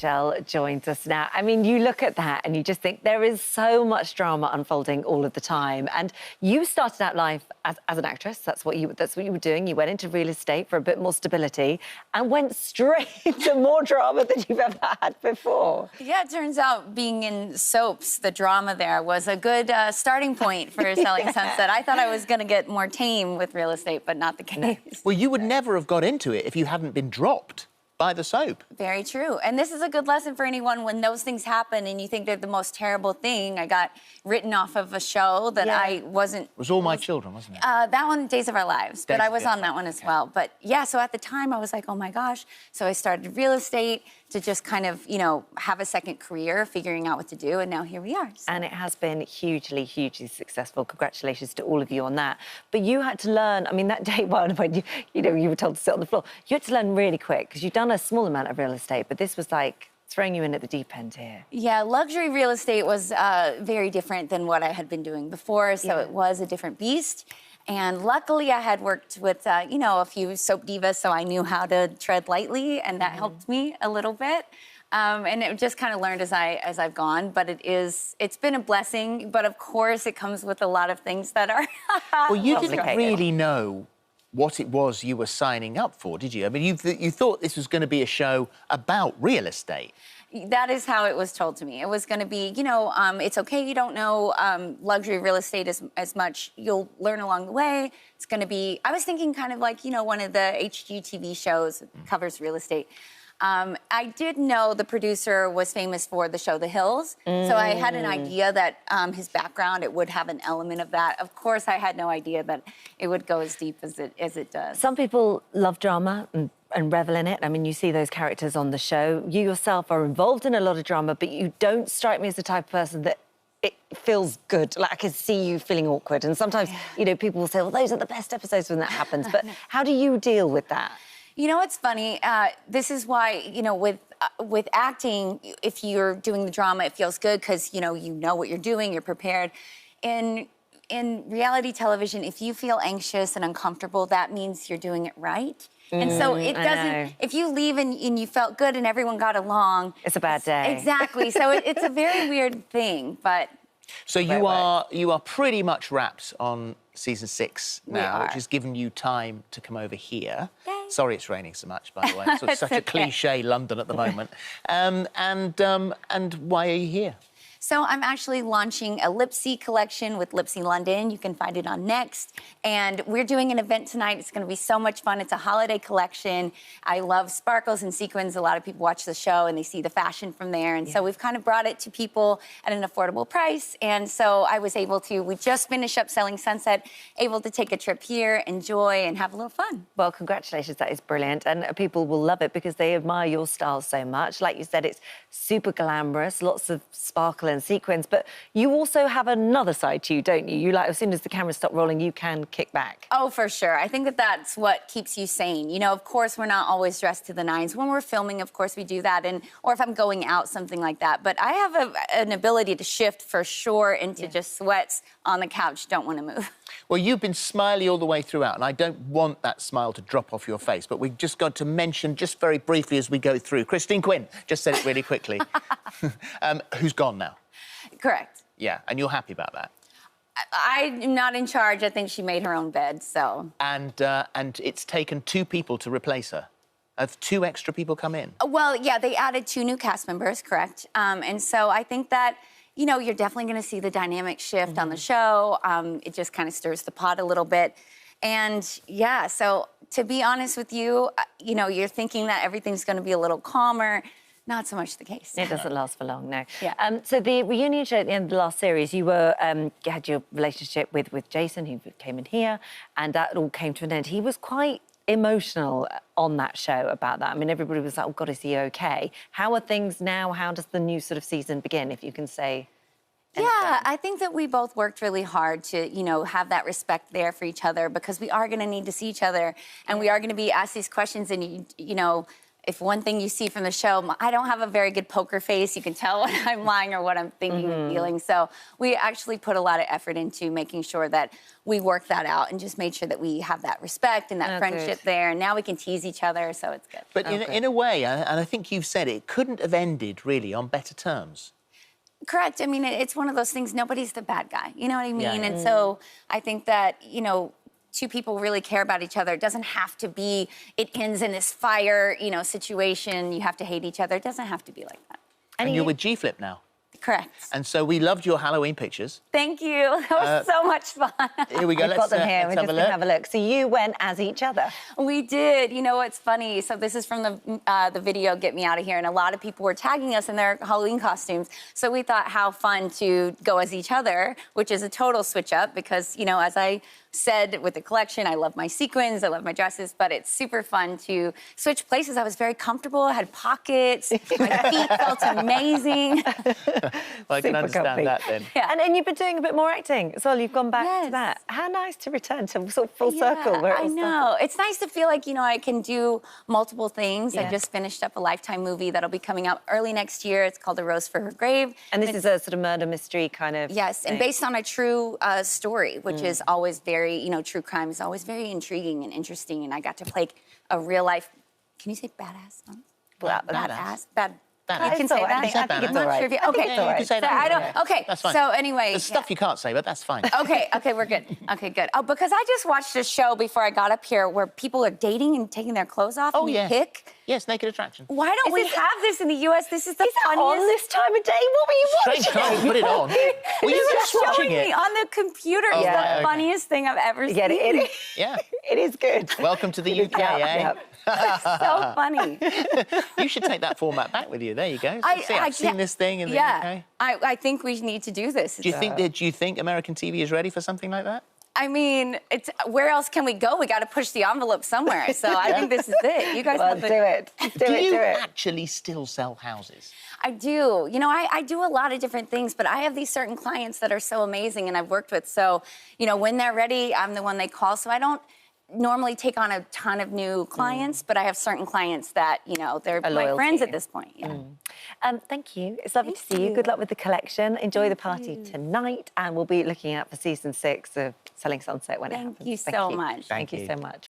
Chrishell joins us now. I mean, you look at that and you just think there is so much drama unfolding all of the time. And you started out life as an actress. That's what you were doing. You went into real estate for a bit more stability and went straight to more drama than you've ever had before. Yeah, it turns out being in soaps, the drama there was a good starting point for Selling Sunset. I thought I was going to get more tame with real estate, but not the case. Well, you would never have got into it if you hadn't been dropped by the soap. Very true. And this is a good lesson for anyone when those things happen and you think they're the most terrible thing. I got written off of a show that I wasn't... It was All My Children, wasn't it? That one, Days of Our Lives. But I was on that one as well. But yeah, so at the time I was like, oh my gosh. So I started real estate to just kind of, you know, have a second career, figuring out what to do. And now here we are. So. And it has been hugely, hugely successful. Congratulations to all of you on that. But you had to learn, I mean, that day one when you were told to sit on the floor, you had to learn really quick because you'd done a small amount of real estate, but this was like throwing you in at the deep end here. Yeah, luxury real estate was very different than what I had been doing before, so it was a different beast. And luckily I had worked with, you know, a few soap divas, so I knew how to tread lightly, and that helped me a little bit. And it just kind of learned as I've gone, but it's been a blessing, but of course it comes with a lot of things that are Well, you didn't really know what it was you were signing up for, did you? I mean, you thought this was going to be a show about real estate. That is how it was told to me. It was going to be, you know, it's okay you don't know luxury real estate as much. You'll learn along the way. It's going to be, I was thinking kind of like, you know, one of the HGTV shows that covers real estate. I did know the producer was famous for the show The Hills, so I had an idea that his background, it would have an element of that. Of course, I had no idea that it would go as deep as it does. Some people love drama and revel in it. I mean, you see those characters on the show. You yourself are involved in a lot of drama, but you don't strike me as the type of person that it feels good. Like, I can see you feeling awkward. And sometimes, you know, people will say, well, those are the best episodes when that happens. But how do you deal with that? You know, it's funny. This is why, you know, with acting, if you're doing the drama, it feels good because, you know what you're doing, you're prepared. In reality television, if you feel anxious and uncomfortable, that means you're doing it right. And so it doesn't, if you leave and you felt good and everyone got along. It's a bad day. Exactly. So it's a very weird thing, but. So you are pretty much wrapped on season 6 now, which has given you time to come over here. Yay. Sorry it's raining so much, by the way. It's such a cliche London at the moment. And why are you here? So I'm actually launching a Lipsy collection with Lipsy London. You can find it on Next. And we're doing an event tonight. It's going to be so much fun. It's a holiday collection. I love sparkles and sequins. A lot of people watch the show and they see the fashion from there. And so we've kind of brought it to people at an affordable price. And so I was able to, we just finished up Selling Sunset, able to take a trip here, enjoy, and have a little fun. Well, congratulations. That is brilliant. And people will love it because they admire your style so much. Like you said, it's super glamorous, lots of sparkle and sequins, but you also have another side to you, don't you? You like, as soon as the cameras stop rolling, you can kick back. Oh, for sure. I think that's what keeps you sane. You know, of course, we're not always dressed to the nines. When we're filming, of course, we do that, or if I'm going out, something like that. But I have an ability to shift for sure into just sweats on the couch, don't want to move. Well, you've been smiley all the way throughout, and I don't want that smile to drop off your face, but we've just got to mention, just very briefly as we go through, Christine Quinn just said it really quickly, who's gone now. Correct. Yeah, and you're happy about that? I'm not in charge. I think she made her own bed, so... And it's taken 2 people to replace her. Have 2 extra people come in? Well, yeah, they added 2 new cast members, correct. And so I think that, you know, you're definitely going to see the dynamic shift on the show. It just kind of stirs the pot a little bit. And, yeah, so to be honest with you, you know, you're thinking that everything's going to be a little calmer. Not so much the case. It doesn't last for long, no. Yeah. So the reunion show at the end of the last series, you had your relationship with Jason, who came in here, and that all came to an end. He was quite emotional on that show about that. I mean, everybody was like, oh, God, is he okay? How are things now? How does the new sort of season begin, if you can say anything? Yeah, I think that we both worked really hard to, you know, have that respect there for each other because we are going to need to see each other and we are going to be asked these questions and, you know, if one thing you see from the show, I don't have a very good poker face. You can tell when I'm lying or what I'm thinking and feeling. So we actually put a lot of effort into making sure that we work that out and just made sure that we have that respect and that friendship there. And now we can tease each other, so it's good. But in a way, and I think you've said it, couldn't have ended really on better terms. Correct. I mean, it's one of those things, nobody's the bad guy. You know what I mean? Yeah. And so I think that, you know, two people really care about each other. It doesn't have to be, it ends in this fire, you know, situation. You have to hate each other. It doesn't have to be like that. And you're with G-Flip now. Correct. And so we loved your Halloween pictures. Thank you. That was so much fun. Here we go. We've got them here. We're just going to have a look. So you went as each other. We did. You know what's funny? So this is from the video Get Me Out of Here, and a lot of people were tagging us in their Halloween costumes. So we thought how fun to go as each other, which is a total switch up because, you know, as I said with the collection, I love my sequins, I love my dresses, but it's super fun to switch places. I was very comfortable. I had pockets. My feet felt amazing. Well, I can understand that then. Yeah. And you've been doing a bit more acting as well. You've gone back to that. How nice to return to sort of full circle. Where it I all know. It's nice to feel like, you know, I can do multiple things. Yeah. I just finished up a Lifetime movie that'll be coming out early next year. It's called A Rose for Her Grave. And this is a sort of murder mystery kind of Yes, and based on a true story, which is always very, you know, true crime is always very intriguing and interesting. And I got to play a real life, can you say badass? Badass. Bad. I can say that. I think it's all right. Okay, Yeah, you can say that. I don't. Okay, That's fine. so anyway, There's stuff you can't say, but that's fine. Okay, we're good. Okay, good. Oh, because I just watched a show before I got up here where people are dating and taking their clothes off and you pick. Yes, Naked Attraction. Why don't we have this in the U.S.? This is the funniest. on this time of day? What were you watching? Strange time, put it on. Were you just watching me it? on the computer. Oh, It's right, the okay. funniest thing I've ever seen. Yeah, it is. Yeah. It is good. Welcome to the UK, eh? So funny. You should take that format back with you. There you go. I've seen this thing in the UK. I think we need to do this. Do you think American TV is ready for something like that? I mean, it's where else can we go? We got to push the envelope somewhere. So I think this is it. You guys have do it. Do you actually still sell houses? I do. You know, I do a lot of different things, but I have these certain clients that are so amazing and I've worked with. So, you know, when they're ready, I'm the one they call. So I don't normally take on a ton of new clients, but I have certain clients that, you know, they're my friends at this point. Yeah. Thank you. It's lovely to see you. Good luck with the collection. Enjoy the party tonight, and we'll be looking out for season 6 of Selling Sunset when it happens. Thank you so much. Thank you so much.